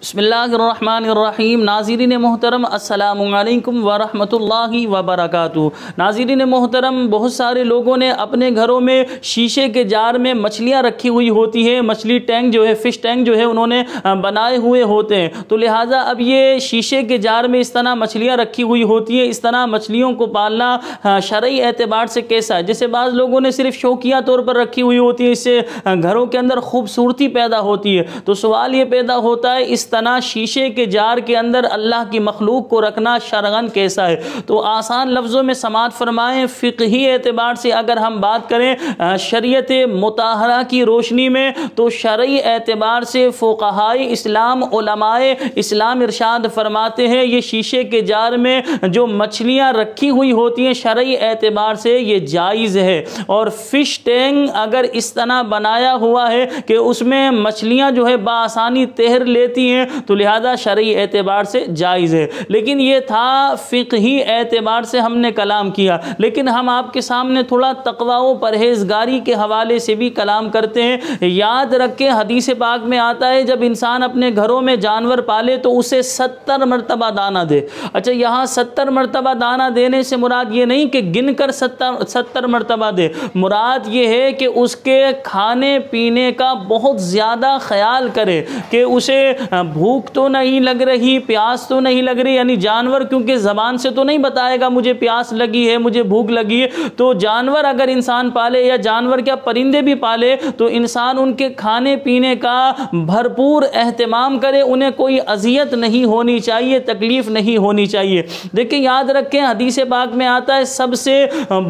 بسم اللہ الرحمن الرحیم۔ ناظرین محترم السلام علیکم ورحمۃ اللہ وبرکاتہ۔ ناظرین محترم، بہت سارے لوگوں نے اپنے گھروں میں شیشے کے جار میں مچھلیاں رکھی ہوئی ہوتی ہیں، مچھلی ٹینک جو ہے، فش ٹینک جو ہے انہوں نے بنائے ہوئے ہوتے ہیں، تو لہٰذا اب یہ شیشے کے جار میں اس طرح مچھلیاں رکھی ہوئی ہوتی ہیں، اس طرح مچھلیوں کو پالنا شرعی اعتبار سے کیسا ہے؟ جیسے بعض لوگوں نے صرف شوقیہ طور پر رکھی ہوئی ہوتی ہے، اس سے گھروں کے اندر خوبصورتی پیدا ہوتی ہے، تو سوال یہ پیدا ہوتا ہے اس طرح شیشے کے جار کے اندر اللہ کی مخلوق کو رکھنا شرعاً کیسا ہے؟ تو آسان لفظوں میں سماعت فرمائیں، فقہی اعتبار سے اگر ہم بات کریں شریعت مطہرہ کی روشنی میں، تو شرعی اعتبار سے فقہائے اسلام، علماء اسلام ارشاد فرماتے ہیں یہ شیشے کے جار میں جو مچھلیاں رکھی ہوئی ہوتی ہیں شرعی اعتبار سے یہ جائز ہے، اور فش ٹینک اگر اس طرح بنایا ہوا ہے کہ اس میں مچھلیاں جو ہے بآسانی تیر لیتی ہیں تو لہذا شرعی اعتبار سے جائز ہے۔ لیکن یہ تھا فقہی اعتبار سے ہم نے کلام کیا، لیکن ہم آپ کے سامنے تھوڑا تقویٰ و پرہیزگاری کے حوالے سے بھی کلام کرتے ہیں۔ یاد رکھیں حدیث پاک میں آتا ہے جب انسان اپنے گھروں میں جانور پالے تو اسے 70 مرتبہ دانہ دے۔ اچھا، یہاں 70 مرتبہ دانہ دینے سے مراد یہ نہیں کہ گن کر 70 مرتبہ دے، مراد یہ ہے کہ اس کے کھانے پینے کا بہت زیادہ خیال کرے کہ اسے بھوک تو نہیں لگ رہی، پیاس تو نہیں لگ رہی، یعنی جانور کیونکہ زبان سے تو نہیں بتائے گا مجھے پیاس لگی ہے، مجھے بھوک لگی ہے، تو جانور اگر انسان پالے یا جانور کیا پرندے بھی پالے تو انسان ان کے کھانے پینے کا بھرپور اہتمام کرے، انہیں کوئی اذیت نہیں ہونی چاہیے، تکلیف نہیں ہونی چاہیے۔ دیکھیں یاد رکھیں حدیث پاک میں آتا ہے سب سے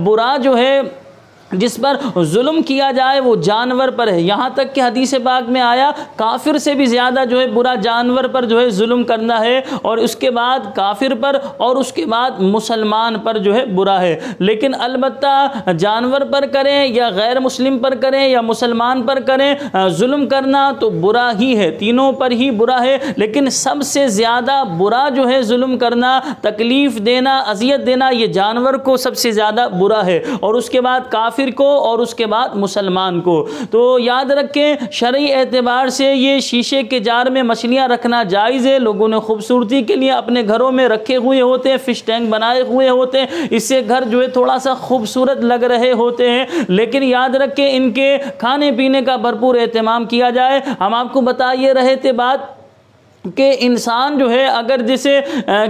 برا جو ہے جس پر ظلم کیا جائے وہ جانور پر ہے، یہاں تک کہ حدیث پاک میں آیا کافر سے بھی زیادہ جو ہے برا جانور پر جو ہے ظلم کرنا ہے، اور اس کے بعد کافر پر اور اس کے بعد مسلمان پر جو ہے برا ہے۔ لیکن البتہ جانور پر کریں یا غیر مسلم پر کریں یا مسلمان پر کریں، ظلم کرنا تو برا ہی ہے، تینوں پر ہی برا ہے، لیکن سب سے زیادہ برا جو ہے ظلم کرنا، تکلیف دینا، اذیت دینا، یہ جانور کو سب سے زیادہ برا ہے، اور اس کے بعد کافر کو اور اس کے بعد مسلمان کو۔ تو یاد رکھیں شرعی اعتبار سے یہ شیشے کے جار میں مچھلیاں رکھنا جائز ہے، لوگوں نے خوبصورتی کے لیے اپنے گھروں میں رکھے ہوئے ہوتے ہیں، فش ٹینک بنائے ہوئے ہوتے ہیں، اس سے گھر جو ہے تھوڑا سا خوبصورت لگ رہے ہوتے ہیں، لیکن یاد رکھیں ان کے کھانے پینے کا بھرپور اہتمام کیا جائے۔ ہم آپ کو بتا یہ رہے تھے بات کہ انسان جو ہے اگر جسے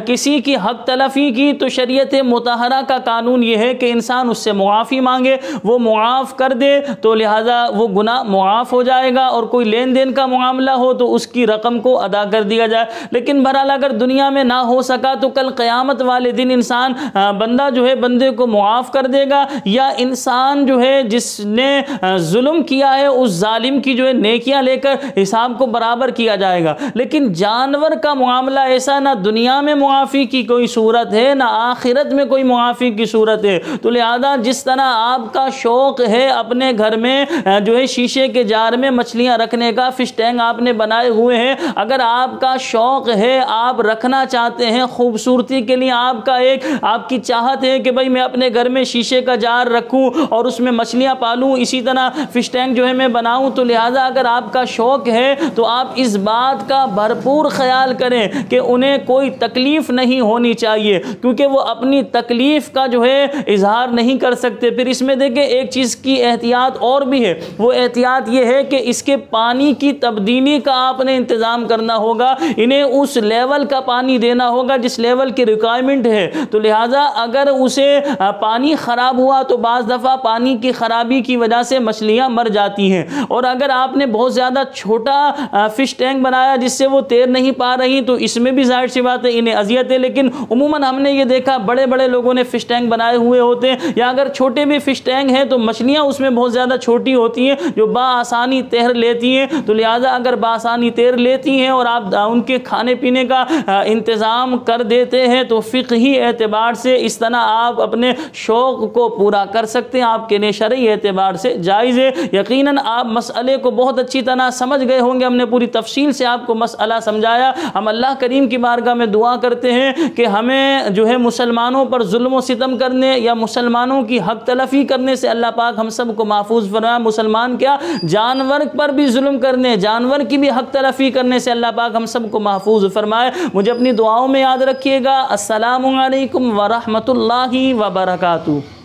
کسی کی حق تلفی کی تو شریعت مطہرہ کا قانون یہ ہے کہ انسان اس سے معافی مانگے، وہ معاف کر دے تو لہٰذا وہ گناہ معاف ہو جائے گا، اور کوئی لین دین کا معاملہ ہو تو اس کی رقم کو ادا کر دیا جائے۔ لیکن بہرحال اگر دنیا میں نہ ہو سکا تو کل قیامت والے دن انسان بندہ جو ہے بندے کو معاف کر دے گا، یا انسان جو ہے جس نے ظلم کیا ہے اس ظالم کی جو ہے نیکیاں لے کر حساب کو برابر کیا جائے گا۔ لیکن جانور کا معاملہ ایسا، نہ دنیا میں معافی کی کوئی صورت ہے نہ آخرت میں کوئی معافی کی صورت ہے، تو لہذا جس طرح آپ کا شوق ہے اپنے گھر میں جو ہے شیشے کے جار میں مچھلیاں رکھنے کا، فش ٹینک آپ نے بنائے ہوئے ہیں، اگر آپ کا شوق ہے آپ رکھنا چاہتے ہیں خوبصورتی کے لیے، آپ کی چاہت ہے کہ بھئی میں اپنے گھر میں شیشے کا جار رکھوں اور اس میں مچھلیاں پالوں، اسی طرح فش ٹینک جو ہے میں بناؤں، تو لہذا اگر آپ کا شوق ہے تو آپ اس بات کا بھرپور خیال کریں کہ انہیں کوئی تکلیف نہیں ہونی چاہیے، کیونکہ وہ اپنی تکلیف کا جو ہے اظہار نہیں کر سکتے۔ پھر اس میں دیکھیں ایک چیز کی احتیاط اور بھی ہے، وہ احتیاط یہ ہے کہ اس کے پانی کی تبدیلی کا آپ نے انتظام کرنا ہوگا، انہیں اس لیول کا پانی دینا ہوگا جس لیول کی ریکوائرمنٹ ہے، تو لہٰذا اگر اسے پانی خراب ہوا تو بعض دفعہ پانی کی خرابی کی وجہ سے مچھلیاں مر جاتی ہیں، اور اگر آپ نے بہت زیادہ چھوٹا فش ٹینک بنایا جس سے وہ تیر نہیں پا رہی تو اس میں بھی ظاہر سی بات ہے انہیں اذیت ہے۔ لیکن عموماً ہم نے یہ دیکھا بڑے بڑے لوگوں نے فش ٹینک بنائے ہوئے ہوتے ہیں، یا اگر چھوٹے بھی فش ٹینک ہیں تو مچھلیاں اس میں بہت زیادہ چھوٹی ہوتی ہیں جو بآسانی تیر لیتی ہیں، تو لہٰذا اگر بآسانی تیر لیتی ہیں اور آپ ان کے کھانے پینے کا انتظام کر دیتے ہیں تو فقہی اعتبار سے اس طرح آپ اپنے شوق کو پورا کر سکتے ہیں، آپ کے لیے شرعی اعتبار سے جائز ہے۔ یقیناً آپ مسئلے کو بہت اچھی طرح سمجھ گئے ہوں گے، ہم نے پوری تفصیل سے آپ کو مسئلہ سمجھایا۔ ہم اللہ کریم کی بارگاہ میں دعا کرتے ہیں کہ ہمیں جو ہے مسلمانوں پر ظلم و ستم کرنے یا مسلمانوں کی حق تلفی کرنے سے اللہ پاک ہم سب کو محفوظ فرمائے۔ مسلمان کیا جانور پر بھی ظلم کرنے، جانور کی بھی حق تلفی کرنے سے اللہ پاک ہم سب کو محفوظ فرمائے۔ مجھے اپنی دعاؤں میں یاد رکھیے گا۔ السلام علیکم ورحمۃ اللہ وبرکاتہ۔